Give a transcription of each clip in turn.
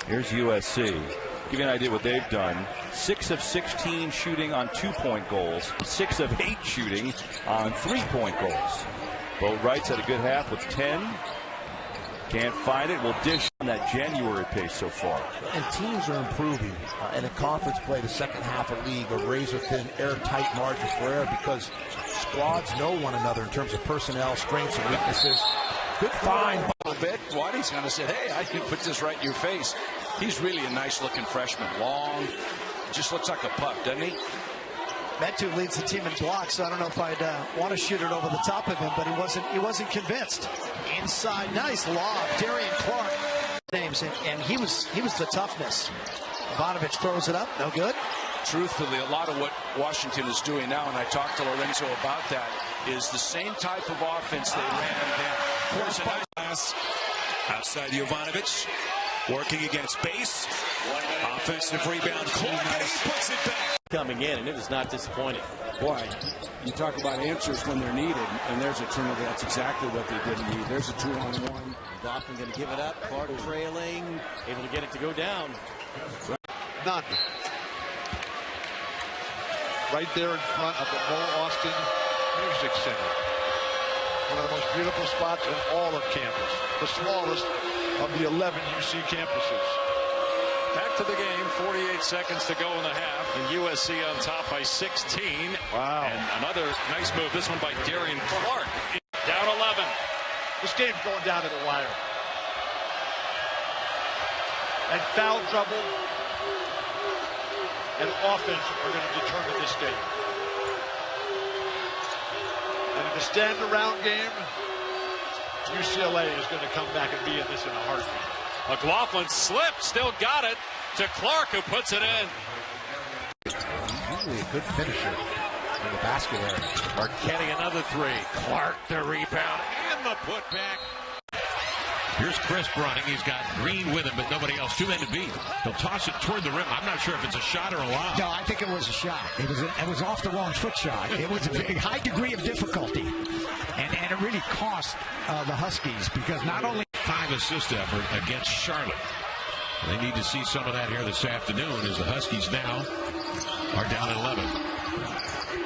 Here's USC. Give you an idea what they've done. 6 of 16 shooting on 2-point goals. 6 of 8 shooting on 3-point goals. Bo Wright's had a good half with 10. Can't find it. Will dish on that January pace so far. And teams are improving. In a conference play, the second half of league, a razor-thin, airtight margin for error because squads know one another in terms of personnel, strengths, and weaknesses. Good find. A little bit. Waddy's going to say, hey, I can put this right in your face. He's really a nice-looking freshman. Long. Just looks like a puck, doesn't he? Metu leads the team in blocks, so I don't know if I'd want to shoot it over the top of him, but he wasn't convinced. Inside, nice lob. Darion Clark names, and he was the toughness. Ivanovic throws it up, no good. Truthfully, a lot of what Washington is doing now, and I talked to Lorenzo about that, is the same type of offense they ran then. Force a nice pass outside Jovanovic, working against base. Offensive rebound, Clark, and he puts it back. Coming in, and it was not disappointing. Boy, you talk about answers when they're needed, and there's a turnover. That's exactly what they didn't need. There's a 2-on-1. Boston going to give it up. Clark trailing, able to get it to go down. None. Right there in front of the Mo Austin Music Center. One of the most beautiful spots in all of campus. The smallest of the 11 UC campuses. Back to the game, 48 seconds to go in the half, and USC on top by 16. Wow. And another nice move, this one by Darion Clark. Down 11. This game's going down to the wire. And foul trouble and offense are going to determine this game. And in the stand-around game, UCLA is going to come back and be in this in a heartbeat. McLaughlin slipped, still got it to Clark, who puts it in. Usually a good finisher in the basket area. Marquetti another three. Clark the rebound and the putback. Here's Chris running. He's got Green with him, but nobody else. 2 men to beat. He'll toss it toward the rim. I'm not sure if it's a shot or a lob. No, I think it was a shot. It was off the wrong foot shot. It was a high degree of difficulty, and it really cost the Huskies because not only 5-assist effort against Charlotte. They need to see some of that here this afternoon as the Huskies now are down 11.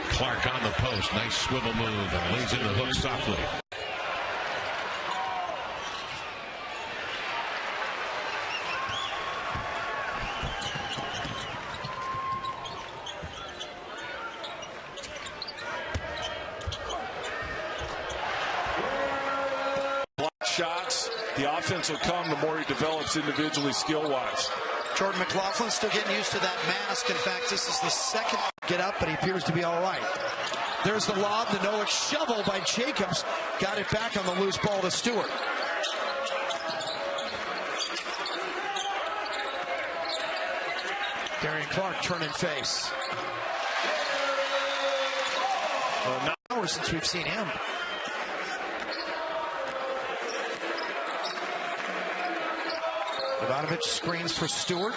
Clark on the post. Nice swivel move and lays in the hook softly. Shots, the offense will come the more he develops individually skill-wise. Jordan McLaughlin still getting used to that mask. In fact, this is the second get up, but he appears to be all right. There's the lob, the no shovel by Jacobs. Got it back on the loose ball to Stewart. Darion Clark turning face. 9 hours since we've seen him. Ivanovic screens for Stewart.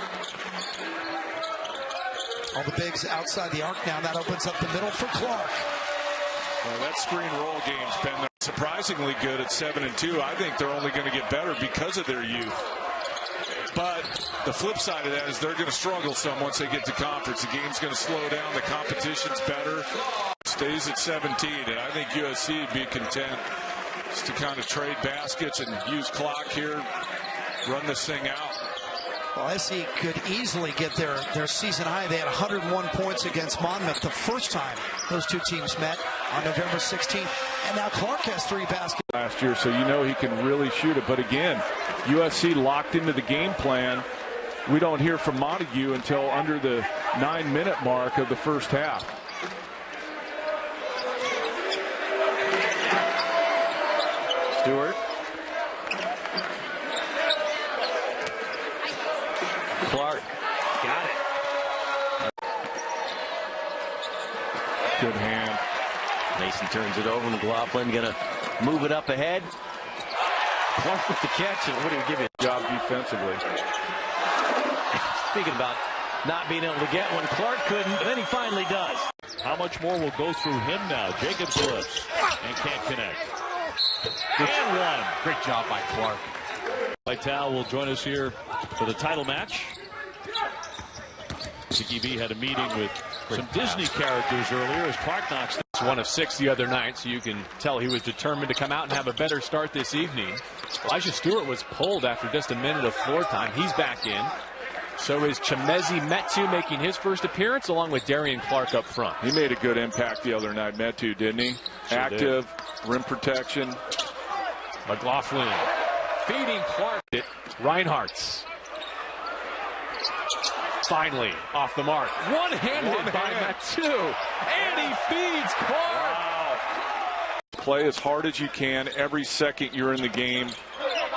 All the bigs outside the arc now. That opens up the middle for Clark. Well, that screen roll game's been surprisingly good at 7-2. I think they're only going to get better because of their youth. But the flip side of that is they're going to struggle some once they get to conference. The game's going to slow down. The competition's better. Stays at 17, and I think USC would be content just to kind of trade baskets and use clock here. Run this thing out. Well, SC could easily get their season high. They had 101 points against Monmouth the first time those two teams met on November 16th. And now Clark has 3 baskets. Last year, so you know he can really shoot it. But again, USC locked into the game plan. We don't hear from Montague until under the 9-minute mark of the first half. Stewart. Clark got it. Good hand. Mason turns it over. McLaughlin going to move it up ahead. Clark with the catch, and what do you give it? Job defensively. Speaking about not being able to get one, Clark couldn't, but then he finally does. How much more will go through him now? Jacobs lifts and can't connect. And one. Great job by Clark. Vital will join us here for the title match. Tiki V had a meeting with some Disney characters earlier as Clark knocks. One of 6 the other night, so you can tell he was determined to come out and have a better start this evening. Elijah Stewart was pulled after just a minute of floor time. He's back in. So is Chimezi Metu making his first appearance along with Darion Clark up front. He made a good impact the other night, Metu, didn't he? Sure Active, rim protection. McLaughlin feeding Clark. Reinhardt's. Finally, off the mark. One-handed by Metu. And he feeds Clark. Wow. Play as hard as you can every second you're in the game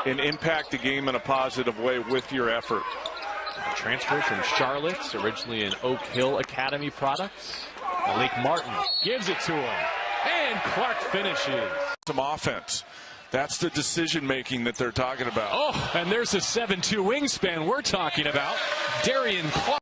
and impact the game in a positive way with your effort. Transfer from Charlotte, originally an Oak Hill Academy products. Malik Martin gives it to him. And Clark finishes. Some offense. That's the decision-making that they're talking about. Oh, and there's a 7'2" wingspan we're talking about. Darion Clark.